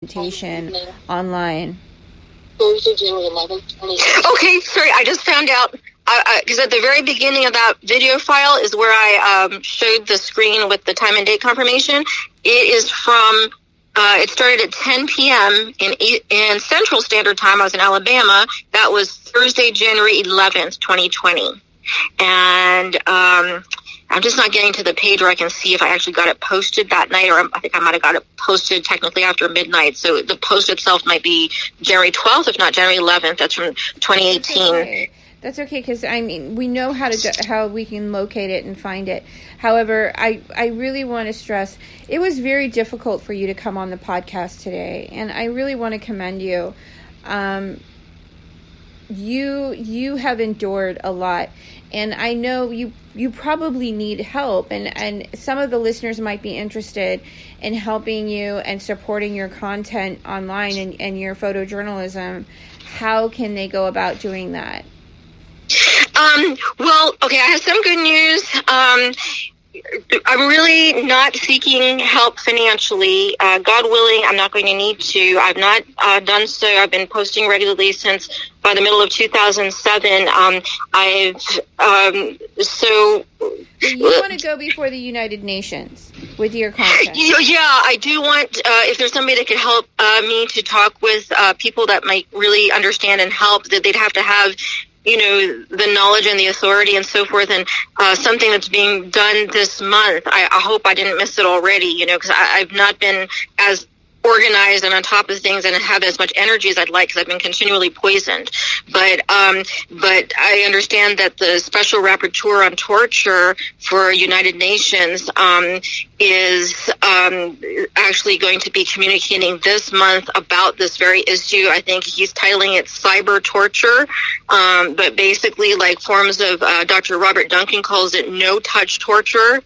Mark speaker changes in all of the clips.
Speaker 1: presentation online.
Speaker 2: Thursday, January 11th, 2020. Okay, sorry, I just found out, because at the very beginning of that video file is where I showed the screen with the time and date confirmation. It is from, it started at 10 p.m. in Central Standard Time. I was in Alabama. That was Thursday, January 11th, 2020. And I'm just not getting to the page where I can see if I actually got it posted that night, or I think I might have got it posted technically after midnight. So the post itself might be January 12th, if not January 11th. That's from 2018.
Speaker 1: That's okay, because I mean, we know how we can locate it and find it. However, I really want to stress, it was very difficult for you to come on the podcast today, and I really want to commend you. You have endured a lot, and I know you probably need help, and some of the listeners might be interested in helping you and supporting your content online and your photojournalism. How can they go about doing that?
Speaker 2: Well, okay, I have some good news. I'm really not seeking help financially. God willing, I'm not going to need to. I've not done so. I've been posting regularly since by the middle of 2007. So
Speaker 1: you want to go before the United Nations with your content?
Speaker 2: Yeah, I do want, if there's somebody that could help me to talk with people that might really understand and help, that they'd have to have, you know, the knowledge and the authority and so forth, and something that's being done this month. I hope I didn't miss it already, you know, because I've not been as organized and on top of things and have as much energy as I'd like, because I've been continually poisoned. But I understand that the Special Rapporteur on Torture for United Nations is actually going to be communicating this month about this very issue. I think he's titling it cyber torture, but basically like forms of, Dr. Robert Duncan calls it no-touch torture.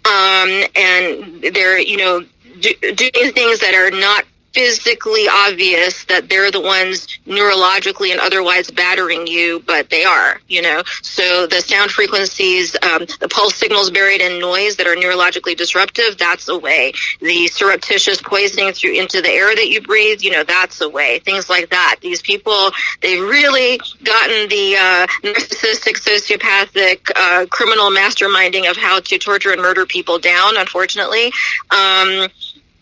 Speaker 2: And they're, you know, doing things that are not physically obvious, that they're the ones neurologically and otherwise battering you, but they are, you know. So the sound frequencies, the pulse signals buried in noise that are neurologically disruptive, that's a way. The surreptitious poisoning through into the air that you breathe, you know, that's a way. Things like that. These people, they've really gotten the narcissistic, sociopathic, criminal masterminding of how to torture and murder people down, unfortunately.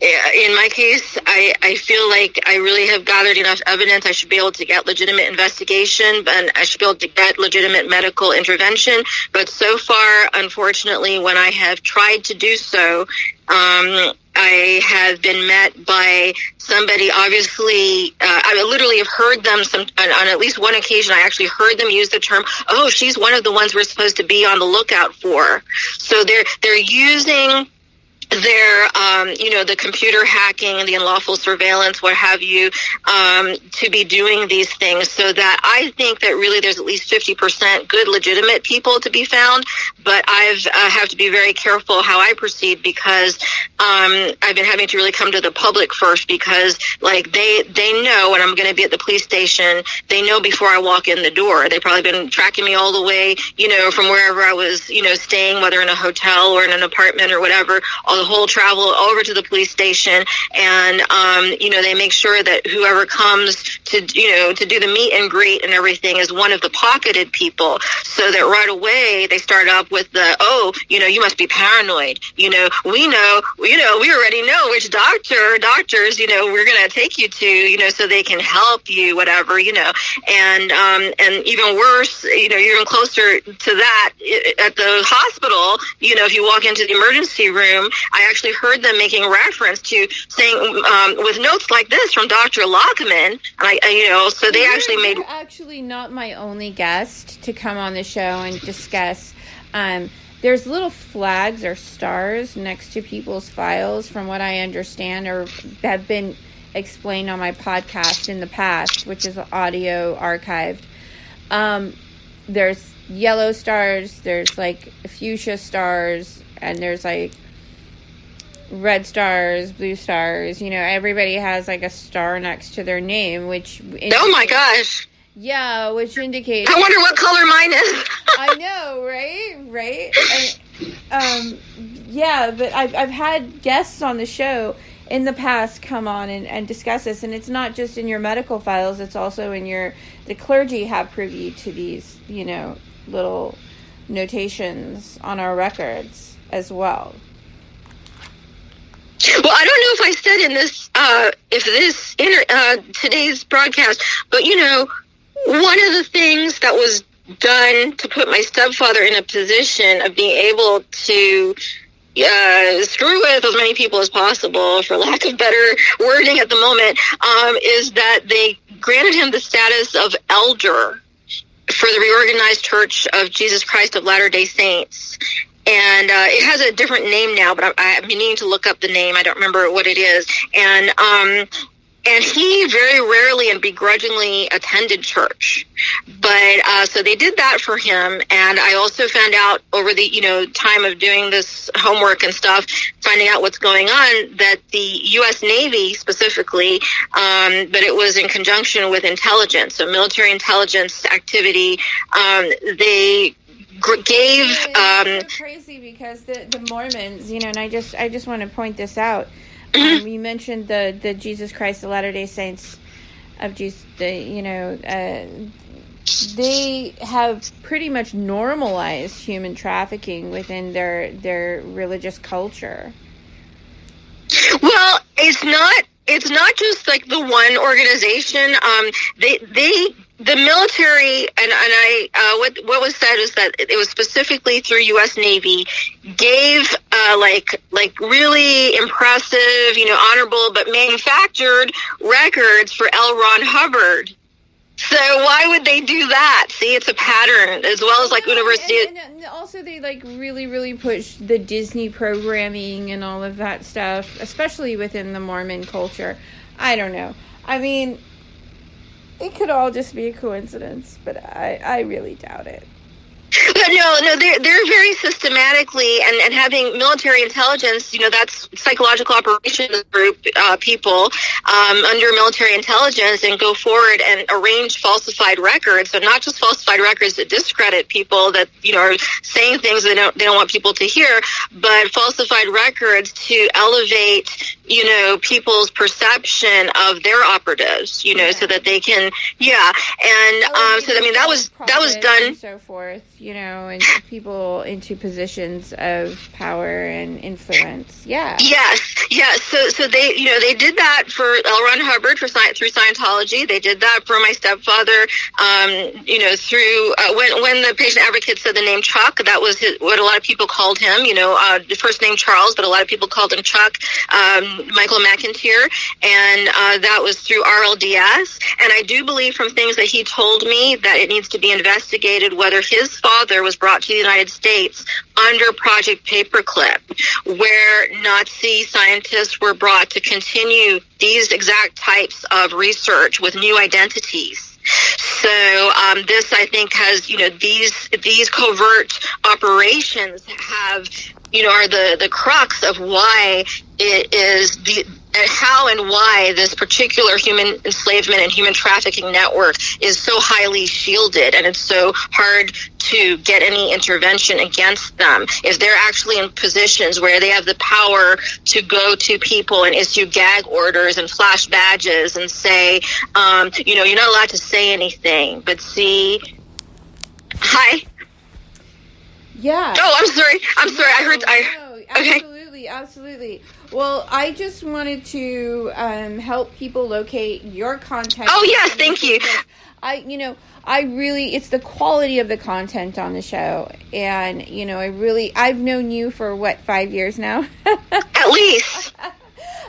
Speaker 2: In my case, I feel like I really have gathered enough evidence. I should be able to get legitimate investigation, and I should be able to get legitimate medical intervention. But so far, unfortunately, when I have tried to do so, I have been met by somebody, obviously, I literally have heard them on at least one occasion. I actually heard them use the term, "Oh, she's one of the ones we're supposed to be on the lookout for." So they're using their, you know, the computer hacking and the unlawful surveillance, what have you, to be doing these things, so that I think that really there's at least 50% good, legitimate people to be found. But I have to be very careful how I proceed, because I've been having to really come to the public first, because like they know when I'm going to be at the police station. They know before I walk in the door. They've probably been tracking me all the way, you know, from wherever I was, you know, staying, whether in a hotel or in an apartment or whatever, all the whole travel over to the police station. And you know, they make sure that whoever comes to, you know, to do the meet and greet and everything is one of the pocketed people, so that right away they start up with the, "Oh, you know, you must be paranoid. You know, we already know which doctors, you know, we're going to take you to, you know, so they can help you, whatever, you know." And even worse, you know, even closer to that, at the hospital, you know, if you walk into the emergency room, I actually heard them making reference to saying, with notes like this from Dr. Lockman, and you know, so they actually made.
Speaker 1: You're actually not my only guest to come on the show and discuss. There's little flags or stars next to people's files, from what I understand, or have been explained on my podcast in the past, which is audio archived. There's yellow stars, there's like fuchsia stars, and there's like red stars, blue stars. You know, everybody has like a star next to their name, which
Speaker 2: oh my gosh.
Speaker 1: Yeah, which indicates.
Speaker 2: I wonder what color mine is.
Speaker 1: I know, right? And, yeah, but I've had guests on the show in the past come on and discuss this. And it's not just in your medical files, it's also in the clergy have privy to these, little notations on our records as well.
Speaker 2: Well, I don't know if I said in this, today's broadcast, but one of the things that was done to put my stepfather in a position of being able to screw with as many people as possible, for lack of better wording at the moment, is that they granted him the status of elder for the Reorganized Church of Jesus Christ of Latter-day Saints. And it has a different name now, but I'm meaning to look up the name. I don't remember what it is. And he very rarely and begrudgingly attended church. But so they did that for him. And I also found out over the time of doing this homework and stuff, finding out what's going on, that the U.S. Navy specifically, but it was in conjunction with intelligence, so military intelligence activity, they gave
Speaker 1: it's so crazy because the Mormons, and I just want to point this out. You mentioned the Jesus Christ, the Latter-day Saints of Jesus. They have pretty much normalized human trafficking within their religious culture.
Speaker 2: Well, it's not just like the one organization. The military, and what was said is that it was specifically through U.S. Navy, gave like really impressive, honorable but manufactured records for L. Ron Hubbard. So why would they do that? See, it's a pattern, as well as like university.
Speaker 1: And also they really, really push the Disney programming and all of that stuff, especially within the Mormon culture. I don't know. I mean, it could all just be a coincidence, but I really doubt it.
Speaker 2: But no, they're very systematically, and having military intelligence, that's psychological operations group people under military intelligence, and go forward and arrange falsified records. So not just falsified records that discredit people that are saying things they don't want people to hear, but falsified records to elevate people's perception of their operatives, so that they can, and so I mean that was done,
Speaker 1: and so forth, and people into positions of power and influence. Yes.
Speaker 2: So they they did that for L. Ron Hubbard through Scientology. They did that for my stepfather, through when the patient advocate said the name Chuck, that was what a lot of people called him. The first name Charles, but a lot of people called him Chuck. Michael McIntyre, and that was through RLDS. And I do believe from things that he told me that it needs to be investigated whether his father was brought to the United States under Project Paperclip, where Nazi scientists were brought to continue these exact types of research with new identities. So this, I think, has, these covert operations have, are the crux of why it is how and why this particular human enslavement and human trafficking network is so highly shielded, and it's so hard to get any intervention against them if they're actually in positions where they have the power to go to people and issue gag orders and flash badges and say, you're not allowed to say anything. But see, hi.
Speaker 1: Yeah.
Speaker 2: Oh, I'm sorry. I heard.
Speaker 1: Okay. Absolutely. Well, I just wanted to help people locate your content.
Speaker 2: Oh, yes, thank you.
Speaker 1: It's the quality of the content on the show. And, I've known you for 5 years now?
Speaker 2: At least.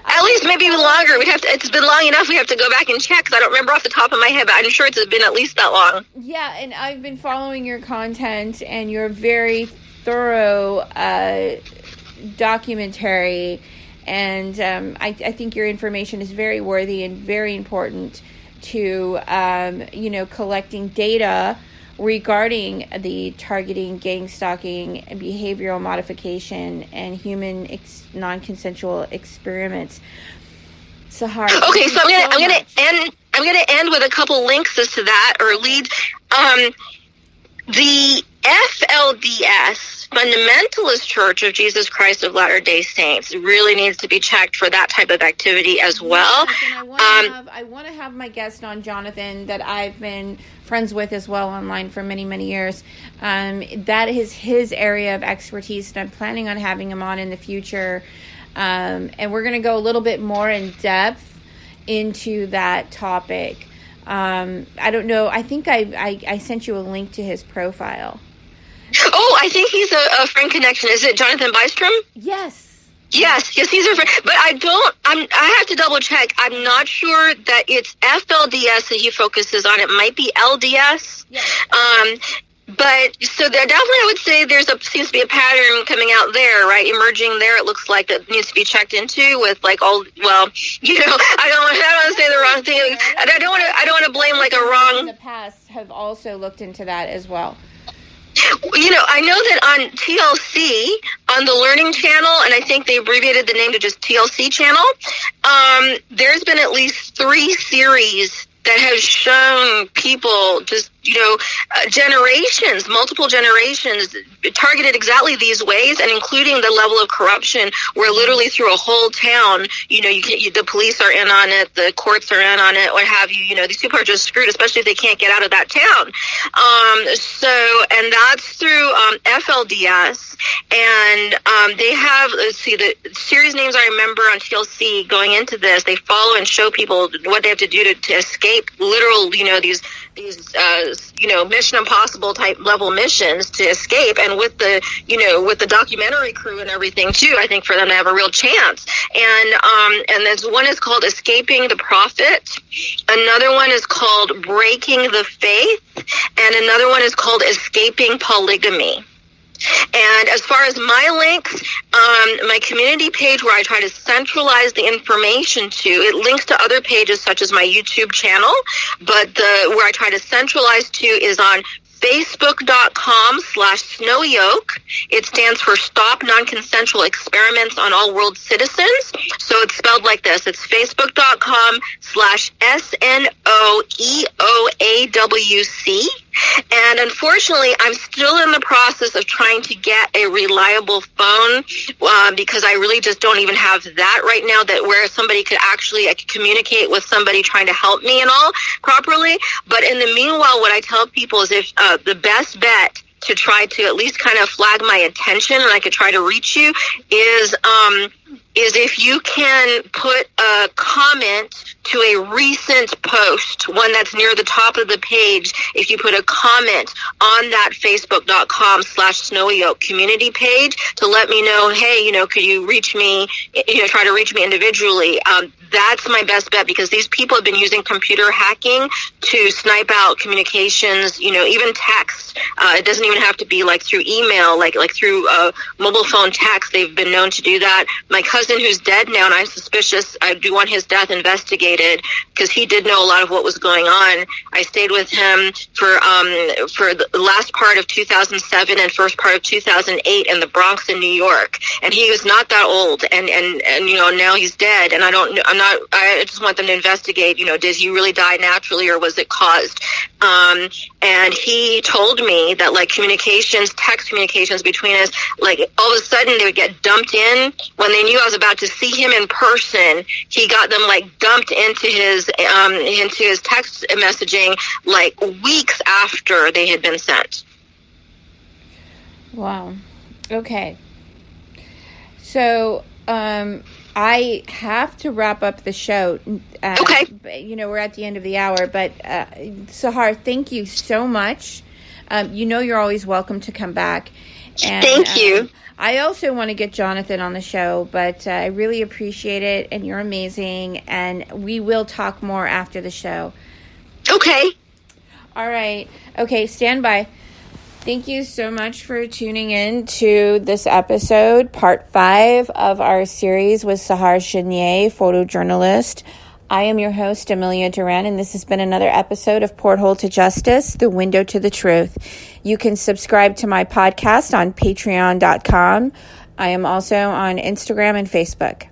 Speaker 2: At least, maybe even longer. It's been long enough. We have to go back and check, because I don't remember off the top of my head, but I'm sure it's been at least that long.
Speaker 1: Yeah, and I've been following your content, and you're very thorough documentary, and I think your information is very worthy and very important to collecting data regarding the targeting, gang stalking, and behavioral modification and human non-consensual experiments. Sahar.
Speaker 2: Okay, so I'm gonna end with a couple links as to that, or lead. FLDS, Fundamentalist Church of Jesus Christ of Latter-day Saints, really needs to be checked for that type of activity as well.
Speaker 1: Yes, and I want to have my guest on, Jonathan, that I've been friends with as well online for many, many years. That is his area of expertise, and I'm planning on having him on in the future. And we're going to go a little bit more in depth into that topic. I don't know. I think I sent you a link to his profile.
Speaker 2: Oh, I think he's a friend connection. Is it Jonathan Bystrom?
Speaker 1: Yes.
Speaker 2: Yes, he's a friend. But I have to double check. I'm not sure that it's FLDS that he focuses on. It might be LDS.
Speaker 1: Yes.
Speaker 2: But so there definitely, I would say seems to be a pattern coming out there, right? Emerging there. It looks like that needs to be checked into with like all, well, I don't want to say the wrong thing. I don't want to blame like a wrong.
Speaker 1: In the past have also looked into that as well.
Speaker 2: I know that on TLC, on the Learning Channel, and I think they abbreviated the name to just TLC Channel, there's been at least 3 series that have shown people just, multiple generations targeted exactly these ways, and including the level of corruption where literally through a whole town, the police are in on it, the courts are in on it, what have you. These people are just screwed, especially if they can't get out of that town. And that's through FLDS, and they have, let's see, the series names I remember on TLC going into this, they follow and show people what they have to do to escape literal, these Mission Impossible type level missions to escape, and with the documentary crew and everything too, I think for them to have a real chance. And this one is called Escaping the Prophet, another one is called Breaking the Faith, and another one is called Escaping Polygamy. And as far as my links, my community page where I try to centralize the information to, it links to other pages such as my YouTube channel, but where I try to centralize to is on Facebook.com/snowyoke. It stands for Stop Non-Consensual Experiments on All World Citizens. So it's spelled like this. It's Facebook.com/SNOEOAWC. And unfortunately, I'm still in the process of trying to get a reliable phone because I really just don't even have that right now, that where somebody could actually, I could communicate with somebody trying to help me and all properly. But in the meanwhile, what I tell people is if the best bet to try to at least kind of flag my attention and I could try to reach you is if you can put a comment to a recent post, one that's near the top of the page. If you put a comment on that Facebook.com/snowyoke community page to let me know, hey, could you reach me, try to reach me individually. That's my best bet, because these people have been using computer hacking to snipe out communications, even text. It doesn't even have to be like through email, like through mobile phone text. They've been known to do that. My cousin, who's dead now, and I'm suspicious, I do want his death investigated because he did know a lot of what was going on. I stayed with him for the last part of 2007 and first part of 2008 in the Bronx in New York. And he was not that old, and now he's dead. And I just want them to investigate, did he really die naturally or was it caused? And he told me that like text communications between us, like all of a sudden they would get dumped in when they knew I was about to see him in person. He got them like dumped into his text messaging like weeks after they had been sent.
Speaker 1: Wow. Okay. So, I have to wrap up the show.
Speaker 2: Okay.
Speaker 1: We're at the end of the hour, but Sahar, thank you so much. You're always welcome to come back. And,
Speaker 2: thank you.
Speaker 1: I also want to get Jonathan on the show, but I really appreciate it, and you're amazing, and we will talk more after the show.
Speaker 2: Okay.
Speaker 1: All right. Okay, stand by. Thank you so much for tuning in to this episode, part 5 of our series with Sahar Chenier, photojournalist. I am your host, Amelia Duran, and this has been another episode of Porthole to Justice, the window to the truth. You can subscribe to my podcast on patreon.com. I am also on Instagram and Facebook.